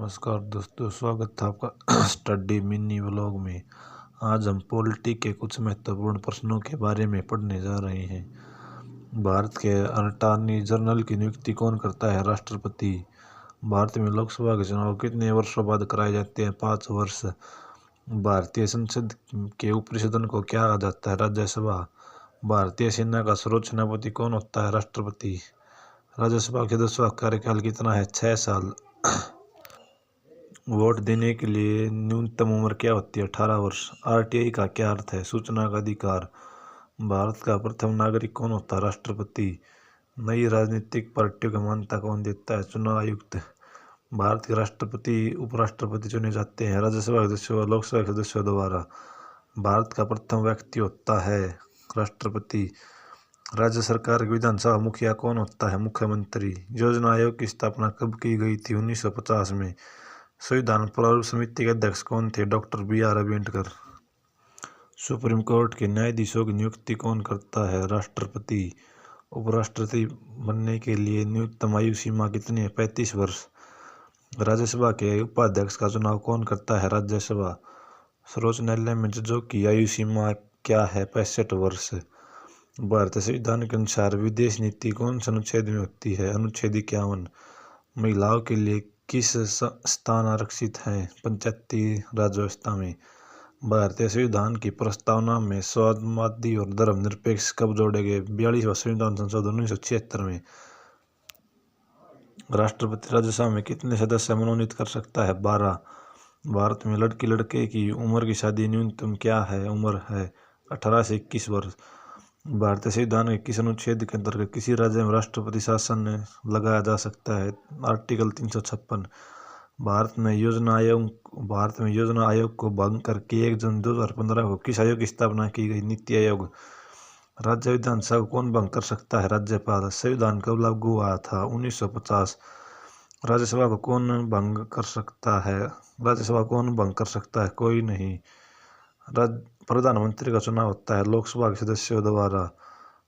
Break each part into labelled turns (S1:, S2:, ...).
S1: नमस्कार दोस्तों, स्वागत है आपका स्टडी मिनी व्लॉग में। आज हम पॉलिटी के कुछ महत्वपूर्ण प्रश्नों के बारे में पढ़ने जा रहे हैं। भारत के अटॉर्नी जनरल की नियुक्ति कौन करता है? राष्ट्रपति। भारत में लोकसभा के चुनाव कितने वर्षों बाद कराए जाते हैं? 5 वर्ष। भारतीय संसद के ऊपरी सदन को क्या कहा जाता है? राज्यसभा। भारतीय सेना का सर्वोच्च सेनापति कौन होता है? राष्ट्रपति। राज्यसभा के सदस्यों का कार्यकाल कितना है? 6 साल। वोट देने के लिए न्यूनतम उम्र क्या होती है? 18 वर्ष। आरटीआई का क्या अर्थ है? सूचना का अधिकार। भारत का प्रथम नागरिक कौन होता है? राष्ट्रपति। नई राजनीतिक पार्टियों की मान्यता कौन देता है? चुनाव आयुक्त। भारत के राष्ट्रपति उपराष्ट्रपति चुने जाते हैं राज्यसभा के सदस्यों और लोकसभा के सदस्यों द्वारा। भारत का प्रथम व्यक्ति होता है राष्ट्रपति। राज्य सरकार के विधानसभा मुखिया कौन होता है? मुख्यमंत्री। योजना आयोग की स्थापना कब की गई थी? 1950 में। संविधान प्रारूप समिति के अध्यक्ष कौन थे? Doctor BR Ambedkar. Supreme court के न्यायाधीशों की नियुक्ति कौन करता है? राष्ट्रपति। उपराष्ट्रपति बनने के लिए न्यूनतम आयु सीमा कितनी है? 35 वर्ष। राज्यसभा के उपाध्यक्ष का चुनाव कौन करता है? राज्यसभा। सर्वोच्च न्यायालय में जजों की आयु सीमा क्या है? 65 वर्ष। भारतीय संविधान के अनुसार विदेश नीति कौन से अनुच्छेद में होती है? अनुच्छेद 51। महिलाओं के लिए किस स्थान आरक्षित हैं? पंचायती राज व्यवस्था में। भारतीय संविधान की प्रस्तावना में समाजवादी और धर्मनिरपेक्ष कब जोड़े गए? 42वां संविधान संशोधन 1976 में। राष्ट्रपति राज्यसभा में कितने सदस्य मनोनीत कर सकता है? 12। भारत में लड़की लड़के की उम्र की शादी न्यूनतम क्या है? उम्र है 18 से 21 वर्ष। भारतीय संविधान के किस अनुच्छेद के अंतर्गत किसी राज्य में राष्ट्रपति शासन लगाया जा सकता है? आर्टिकल 356। भारत में योजना आयोग को भंग करके 1 जून 2015 को किस आयोग की स्थापना की गई? नीति आयोग। राज्य विधानसभा को कौन भंग कर सकता है? राज्यपाल। संविधान कब लागू हुआ था? 1950। राज्यसभा को कौन भंग कर सकता है? राज्यसभा कौन भंग कर सकता है? कोई नहीं। प्रधानमंत्री का चुनाव होता है लोकसभा के सदस्यों द्वारा।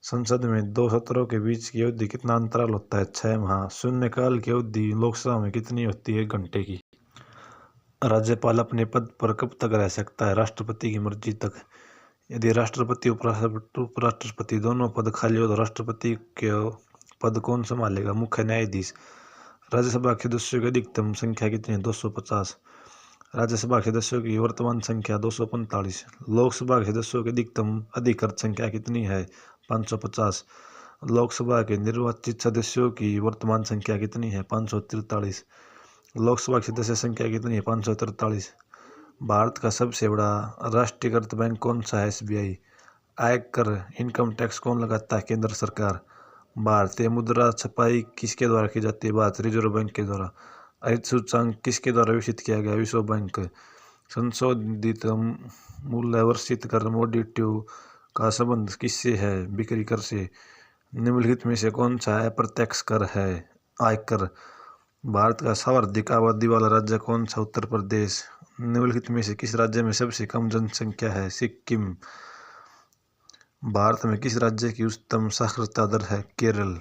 S1: संसद में 2 सत्रों के बीच की अवधि कितना अंतराल होता है? 6 माह। शून्यकाल की अवधि लोकसभा में कितनी होती है? 1 घंटे की। राज्यपाल अपने पद पर कब तक रह सकता है? राष्ट्रपति की मर्जी तक। यदि राष्ट्रपति उपराष्ट्रपति दोनों पद खाली हो तो राष्ट्रपति के पद कौन संभालेगा? मुख्य न्यायाधीश। राज्यसभा के सदस्यों की अधिकतम संख्या कितनी है? 250। राज्यसभा के सदस्यों की वर्तमान संख्या 245। लोकसभा के सदस्यों की अधिकतम अधिकृत संख्या कितनी है? 550। लोकसभा के निर्वाचित सदस्यों की वर्तमान संख्या कितनी है? 543। लोकसभा की सदस्य संख्या कितनी है? 543। भारत का सबसे बड़ा राष्ट्रीयकृत बैंक कौन सा है? SBI। आयकर इनकम टैक्स कौन लगाता है? केंद्र सरकार। भारतीय मुद्रा छपाई किसके द्वारा की जाती है? भारतीय रिजर्व बैंक के द्वारा। हरित सूचकांक किसके द्वारा विकसित किया गया? विश्व बैंक। संशोधित मूल्य वर्षित कर मोडिटिव का संबंध किससे है? बिक्री कर से। निम्नलिखित में से कौन सा अप्रत्यक्ष कर है? आयकर। भारत का सर्वाधिक आबादी वाला राज्य कौन सा? उत्तर प्रदेश। निम्नलिखित में से किस राज्य में सबसे कम जनसंख्या है? सिक्किम। भारत में किस राज्य की उच्चतम साक्षरता दर है? केरल।